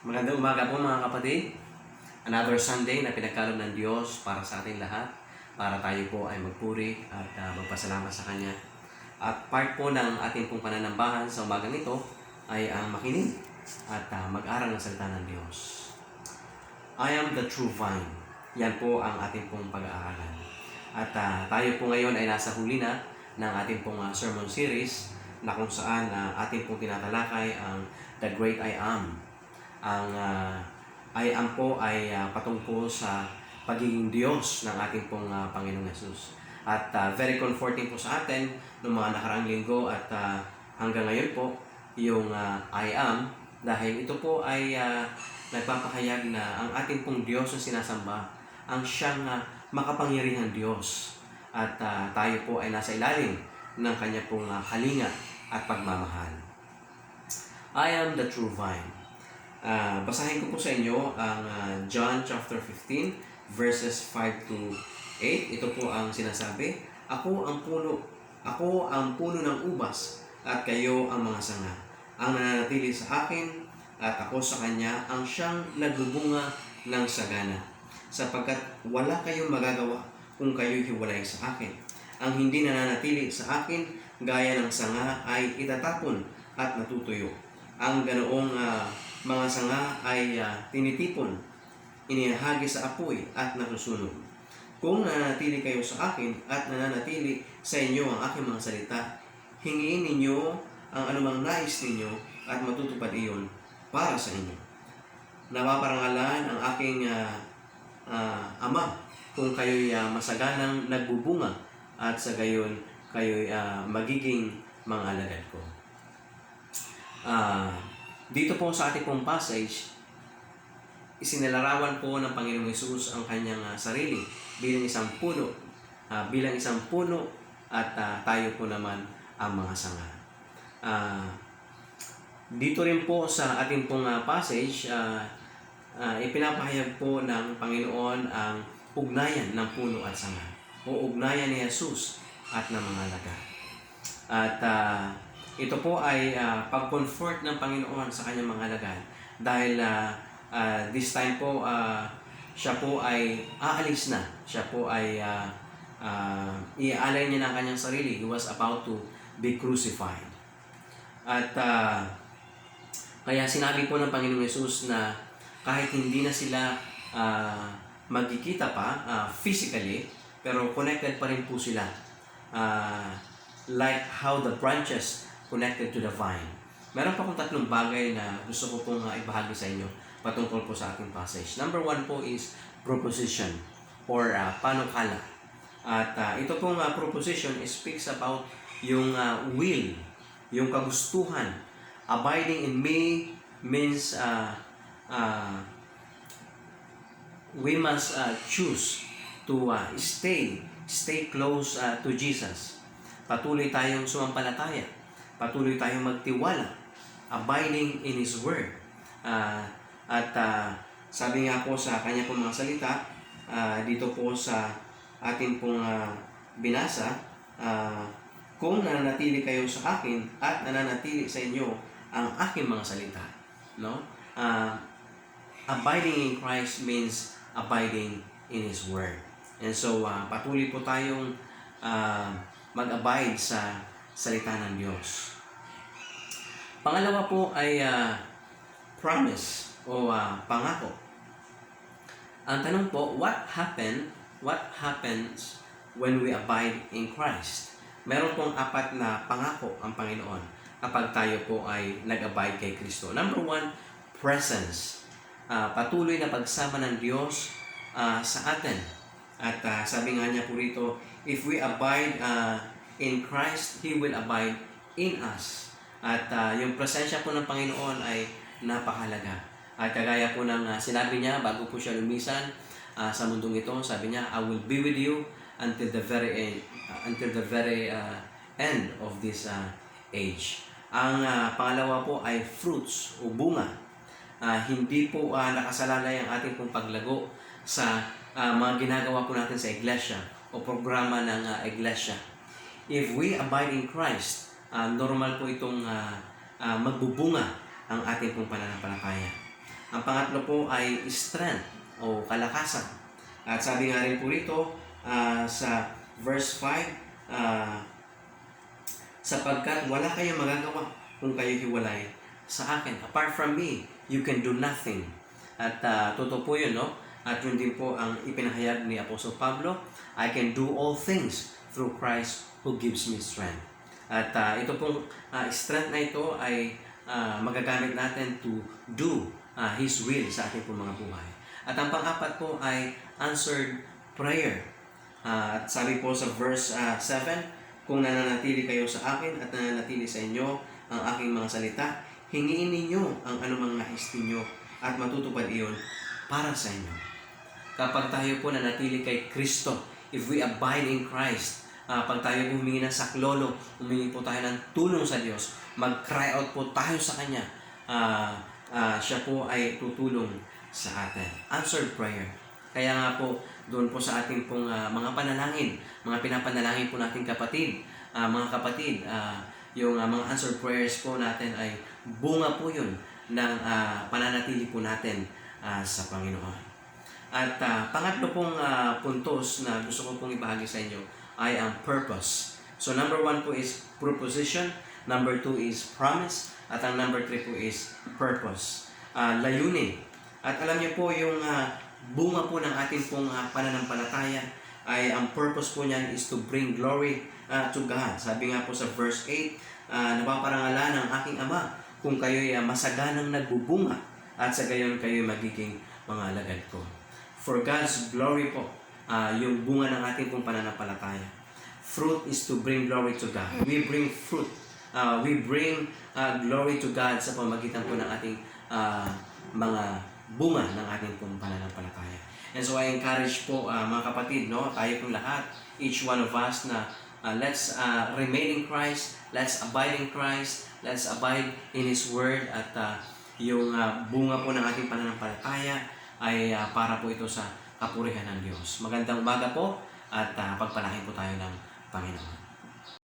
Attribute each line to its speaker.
Speaker 1: Magandang umaga po mga kapatid. Another Sunday na pinagkaloob ng Diyos para sa ating lahat. Para tayo po ay magpuri at magpasalamat sa Kanya. At part po ng ating pong pananambahan sa umagang ito ay ang makinig at mag-aral ng salita ng Diyos. I am the true vine. Yan po ang ating pong pag-aaralan. At tayo po ngayon ay nasa huli na ng ating pong sermon series na kung saan ating pong tinatalakay ang The Great I Am. Ang I am po ay patungkol sa pagiging Diyos ng ating pong Panginoong Yesus. At very comforting po sa atin noong mga nakaraang linggo at hanggang ngayon po yung I am, dahil ito po ay nagpapahayag na ang ating pong Diyos na sinasamba ang siyang makapangyarihang Diyos. At tayo po ay nasa ilalim ng Kanya pong kalinga at pagmamahal. I am the true vine. Basahin ko po sa inyo ang John chapter 15 verses 5 to 8. Ito po ang sinasabi, Ako ang puno ng ubas at kayo ang mga sanga. Ang nananatili sa akin at ako sa kanya ang siyang nagbubunga ng sagana. Sapagkat wala kayong magagawa kung kayo'y hiwalay sa akin. Ang hindi nananatili sa akin gaya ng sanga ay itatapon at natutuyo. Ang ganoong mga sanga ay tinitipon, inihahagi sa apoy at nasusunog. Kung nananatili kayo sa akin at nananatili sa inyo ang aking mga salita, hingiin ninyo ang anumang nais ninyo at matutupad iyon para sa inyo. Napaparangalan ang aking Ama kung kayo'y masaganang nagbubunga at sa gayon kayo'y magiging mga alagad ko. Dito po sa ating pong passage, isinilarawan po ng Panginoong Yesus ang kanyang sarili bilang isang puno, at tayo po naman ang mga sanga. Dito rin po sa ating pong passage, ipinapahayag po ng Panginoon ang ugnayan ng puno at sanga o ugnayan ni Jesus at ng mga alagad. At ito po ay pag-comfort ng Panginoon sa kanyang mga alagad dahil this time po siya po ay aalis na. Siya po ay iaalay niya ng kanyang sarili. He was about to be crucified. At kaya sinabi po ng Panginoong Yesus na kahit hindi na sila magkikita pa physically, pero connected pa rin po sila. Like how the branches connected to the vine. Meron pa akong tatlong bagay na gusto ko pong ibahagi sa inyo patungkol po sa ating passage. Number 1 po is proposition or panukala. At ito pong proposition speaks about yung will, yung kagustuhan. Abiding in me means we must choose to stay close to Jesus. Patuloy tayong sumampalataya. Patuloy tayong magtiwala, abiding in His Word. Sabi nga po sa kanya pong mga salita, dito po sa ating pong binasa, kung nananatili kayo sa akin at nananatili sa inyo ang aking mga salita. No? Abiding in Christ means abiding in His Word. And so, patuloy po tayong mag-abide sa salita ng Diyos. Pangalawa po ay promise o pangako. Ang tanong po, what happens when we abide in Christ? Meron pong 4 na pangako ang Panginoon kapag tayo po ay nag-abide kay Kristo. Number 1, presence. Patuloy na pagsama ng Diyos sa atin. At sabi nga niya po rito, if we abide in Christ, He will abide in us. At yung presensya po ng Panginoon ay napakahalaga. At kagaya po ng sinabi niya bago po siya lumisan sa mundong ito, sabi niya, I will be with you until the very end of this age. Ang pangalawa po ay fruits o bunga. Hindi po nakasalalay ang ating pong paglago sa mga ginagawa po natin sa iglesia o programa ng iglesia. If we abide in Christ, normal po itong magbubunga ang ating pong pananampalataya. Ang pangatlo po ay strength o kalakasan. At sabi nga rin po rito sa verse 5, sapagkat wala kayong magagawa kung kayo hiwalay sa akin. Apart from me, you can do nothing. At totoo po yun, no? At yun din po ang ipinahayag ni Apostle Pablo, I can do all things through Christ who gives me strength. At ito pong strength na ito ay magagamit natin to do His will sa ating pong mga buhay. At ang pang-apat po ay answered prayer. At sabi po sa verse 7, kung nananatili kayo sa akin at nananatili sa inyo ang aking mga salita, hingiin ninyo ang anumang nais ninyo at matutupad iyon para sa inyo. Kapag tayo po nanatili kay Kristo, if we abide in Christ, pag tayo humingi ng saklolo, humingi po tayo ng tulong sa Diyos, mag-cry out po tayo sa Kanya, siya po ay tutulong sa atin. Answered prayer. Kaya nga po, doon po sa ating pong mga panalangin, mga pinapanalangin po natin kapatid, mga kapatid, yung mga answered prayers po natin ay bunga po yun ng pananatili po natin sa Panginoon. At pangatlo pong puntos na gusto ko pong ibahagi sa inyo ay ang purpose. So number 1 po is proposition, number 2 is promise, at ang number 3 po is purpose. Layunin. At alam niyo po yung bunga po ng ating pong pananampalataya ay ang purpose po niyan is to bring glory to God. Sabi nga po sa verse 8, napaparangalan ng aking Ama kung kayo'y masaganang nagbubunga at sa gayon kayo'y magiging mga alagad ko. For God's glory po, yung bunga ng ating pong pananampalataya. Fruit is to bring glory to God. We bring fruit. We bring glory to God sa pamagitan po ng ating mga bunga ng ating pong pananampalataya. And so I encourage po mga kapatid, no, tayo pong lahat, each one of us na let's remain in Christ, let's abide in Christ, let's abide in His Word, at yung bunga po ng ating pananampalataya ay para po ito sa kapurihan ng Diyos. Magandang umaga po at pagpalain po tayo ng Panginoon.